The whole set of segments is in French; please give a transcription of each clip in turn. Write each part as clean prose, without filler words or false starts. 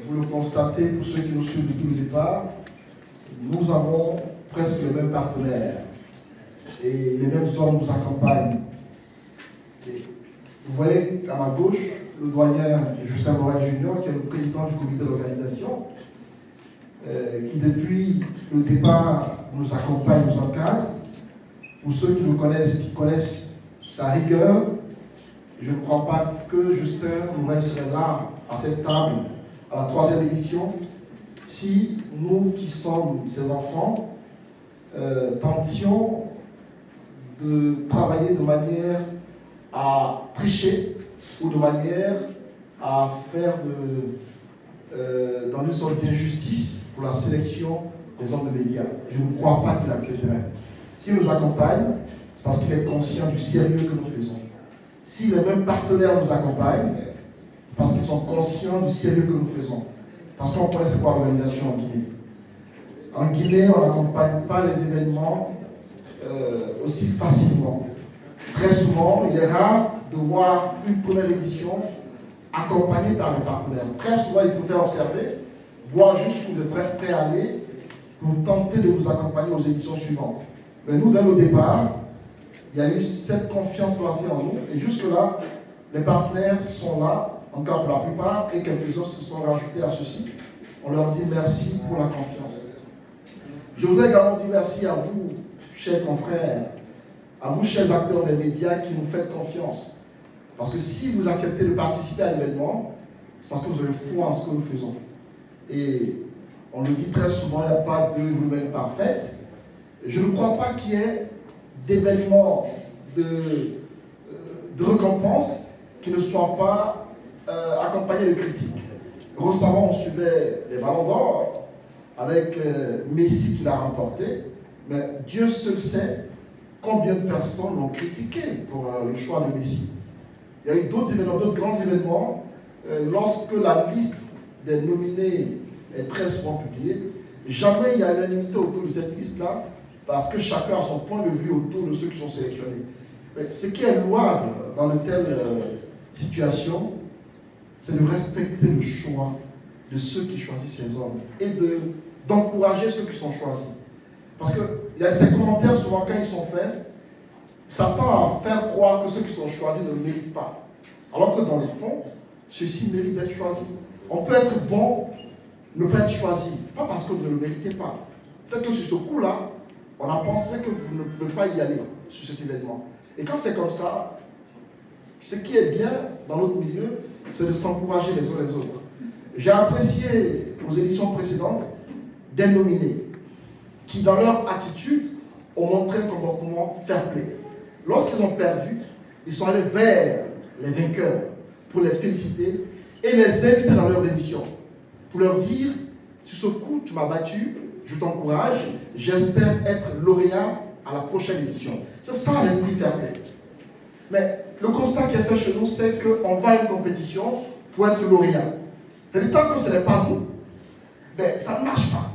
vous le constatez pour ceux qui nous suivent depuis le départ, nous avons presque les mêmes partenaires et les mêmes hommes nous accompagnent. Et vous voyez à ma gauche le doyen Justin Morel Junior, qui est le président du comité d'organisation, qui depuis le départ nous accompagne, nous encadre. Pour ceux qui le connaissent, qui connaissent sa rigueur, je ne crois pas que Justin Morel serait là à cette table à la 3e édition si nous qui sommes ses enfants tentions de travailler de manière à tricher ou de manière à faire dans une sorte d'injustice pour la sélection des hommes de médias. Je ne crois pas qu'il accepterait. S'il nous accompagne, parce qu'il est conscient du sérieux que nous faisons. Si les mêmes partenaires nous accompagnent, parce qu'ils sont conscients du sérieux que nous faisons. Parce qu'on connaît c'est quoi l'organisation en Guinée. En Guinée, on n'accompagne pas les événements aussi facilement. Très souvent, il est rare de voir une première édition accompagnée par les partenaires. Très souvent, ils préfèrent observer, voir jusqu'où vous êtes prêts à aller pour tenter de vous accompagner aux éditions suivantes. Mais nous, dès le départ, il y a eu cette confiance placée en nous, et jusque-là, les partenaires sont là, en tout cas pour la plupart, et quelques autres se sont rajoutés à ceci. On leur dit merci pour la confiance. Je voudrais également dire merci à vous, chers confrères, à vous, chers acteurs des médias, qui nous faites confiance. Parce que si vous acceptez de participer à l'événement, c'est parce que vous avez foi en ce que nous faisons. Et on le dit très souvent, il n'y a pas d'œuvre humaine parfaite. Je ne crois pas qu'il y ait d'événements de récompense qui ne soient pas accompagnés de critiques. Récemment, on suivait les Ballons d'Or avec Messi qui l'a remporté, mais Dieu seul sait combien de personnes l'ont critiqué pour le choix de Messi. Il y a eu d'autres événements, d'autres grands événements. Lorsque la liste des nominés est très souvent publiée, jamais il y a unanimité autour de cette liste-là, parce que chacun a son point de vue autour de ceux qui sont sélectionnés. Mais ce qui est louable dans une telle situation, c'est de respecter le choix de ceux qui choisissent ces hommes et d'encourager ceux qui sont choisis. Parce qu'il y a ces commentaires, souvent quand ils sont faits, ça tend à faire croire que ceux qui sont choisis ne le méritent pas. Alors que dans le fond, ceux-ci méritent d'être choisis. On peut être bon, ne pas être choisi, pas parce que vous ne le méritez pas. Peut-être que sur ce coup-là, on a pensé que vous ne pouvez pas y aller sur cet événement. Et quand c'est comme ça, ce qui est bien dans notre milieu, c'est de s'encourager les uns les autres. J'ai apprécié aux éditions précédentes des nominés qui, dans leur attitude, ont montré un comportement fair-play. Lorsqu'ils ont perdu, ils sont allés vers les vainqueurs pour les féliciter et les inviter dans leur émission pour leur dire, sur ce coup, tu m'as battu, je t'encourage, j'espère être lauréat à la prochaine édition. C'est ça l'esprit fair-play. Mais le constat qui est fait chez nous, c'est qu'on va à une compétition pour être lauréat. C'est-à-dire, tant que ce n'est pas nous, ben, ça ne marche pas.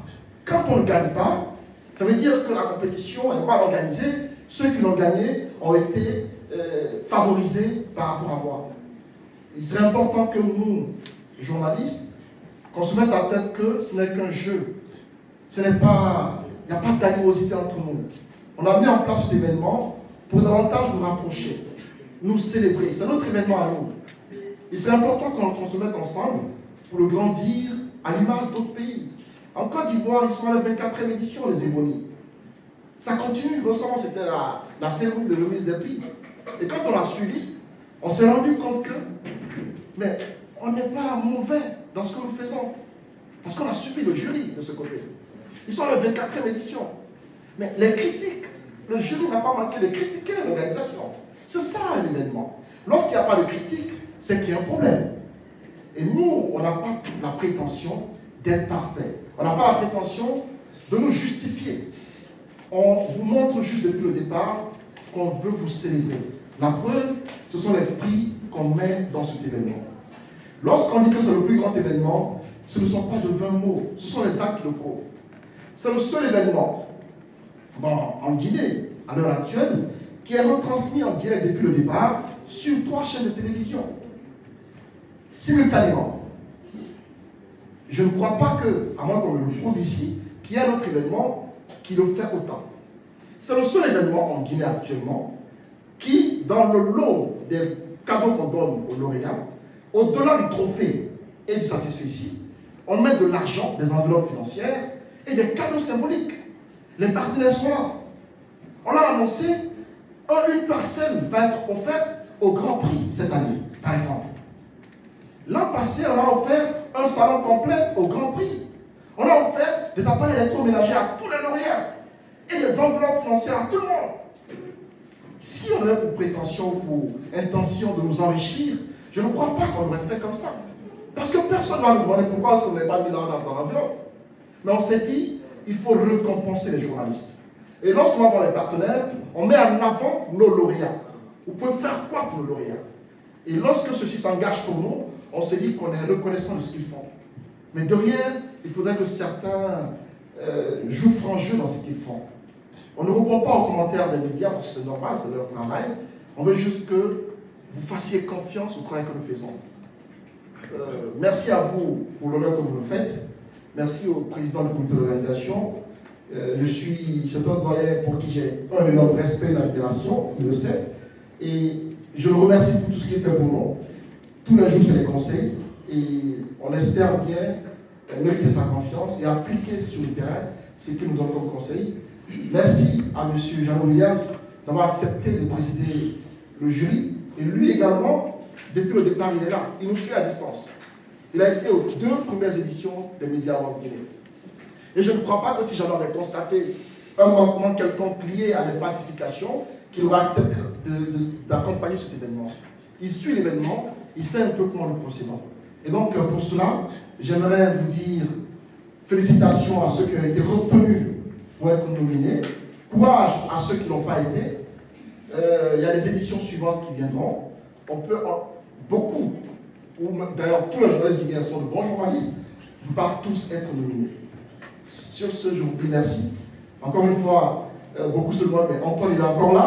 Quand on ne gagne pas, ça veut dire que la compétition est mal organisée. Ceux qui l'ont gagnée ont été favorisés par rapport à moi. Il serait important que nous, journalistes, qu'on se mette à la tête que ce n'est qu'un jeu. Il n'y a pas d'animosité entre nous. On a mis en place cet événement pour davantage nous rapprocher, nous célébrer. C'est notre événement à nous. Il serait important qu'on se mette ensemble pour le grandir à l'image d'autres pays. En Côte d'Ivoire, ils sont à la 24e édition, les Ébonies. Ça continue. Récemment, c'était la cérémonie de remise des prix. Et quand on a suivi, on s'est rendu compte que, mais on n'est pas mauvais dans ce que nous faisons. Parce qu'on a suivi le jury de ce côté. Ils sont à la 24e édition. Mais les critiques, le jury n'a pas manqué de critiquer l'organisation. C'est ça l'événement. Lorsqu'il n'y a pas de critique, c'est qu'il y a un problème. Et nous, on n'a pas la prétention d'être parfait. On n'a pas la prétention de nous justifier. On vous montre juste depuis le départ qu'on veut vous célébrer. La preuve, ce sont les prix qu'on met dans cet événement. Lorsqu'on dit que c'est le plus grand événement, ce ne sont pas de 20 mots, ce sont les actes qui le prouvent. C'est le seul événement en Guinée, à l'heure actuelle, qui est retransmis en direct depuis le départ sur 3 chaînes de télévision, simultanément. Je ne crois pas que, à moins qu'on me le prouve ici, qu'il y ait un autre événement qui le fait autant. C'est le seul événement en Guinée actuellement qui, dans le lot des cadeaux qu'on donne aux lauréats, au-delà du trophée et du satisfecit, on met de l'argent, des enveloppes financières et des cadeaux symboliques. Les partenaires sont là. On a annoncé, une parcelle va être offerte au Grand Prix cette année, par exemple. L'an passé, on a offert un salon complet au Grand Prix. On a offert des appareils électroménagers à tous les lauréats et des enveloppes financières à tout le monde. Si on avait pour prétention, pour intention de nous enrichir, je ne crois pas qu'on aurait fait comme ça. Parce que personne ne va nous demander pourquoi est-ce qu'on n'a pas mis l'argent dans l'enveloppe. Mais on s'est dit, il faut récompenser les journalistes. Et lorsqu'on va voir les partenaires, on met en avant nos lauréats. Vous pouvez faire quoi pour nos lauréats? Et lorsque ceux-ci s'engagent pour nous, on s'est dit qu'on est reconnaissant de ce qu'ils font. Mais derrière, il faudrait que certains jouent franc jeu dans ce qu'ils font. On ne répond pas aux commentaires des médias parce que c'est normal, c'est leur travail. On veut juste que vous fassiez confiance au travail que nous faisons. Merci à vous pour l'honneur que vous nous faites. Merci au président du comité d'organisation. C'est un doyen pour qui j'ai un énorme respect et admiration, il le sait. Et je le remercie pour tout ce qu'il fait pour nous. Tous les jours, c'est des conseils. Et on espère bien mériter sa confiance et appliquer sur le terrain ce qu'il nous donne comme conseil. Merci à M. Jean Williams d'avoir accepté de présider le jury. Et lui également, depuis le départ, il est là. Il nous suit à distance. Il a été aux 2 premières éditions des Médias Awards Guinée. Et je ne crois pas que si j'en avais constaté un manquement quelconque lié à des falsifications, qu'il aurait accepté d'accompagner cet événement. Il suit l'événement, il sait un peu comment nous procédons. Et donc, pour cela, j'aimerais vous dire félicitations à ceux qui ont été retenus pour être nominés. Courage à ceux qui ne l'ont pas été. Il y a les éditions suivantes qui viendront. On peut, beaucoup, ou d'ailleurs tous les journalistes guinéens sont de bons journalistes, ne pas tous être nominés. Sur ce, je vous dis merci. Encore une fois, beaucoup se demandent, mais Antoine, il est encore là.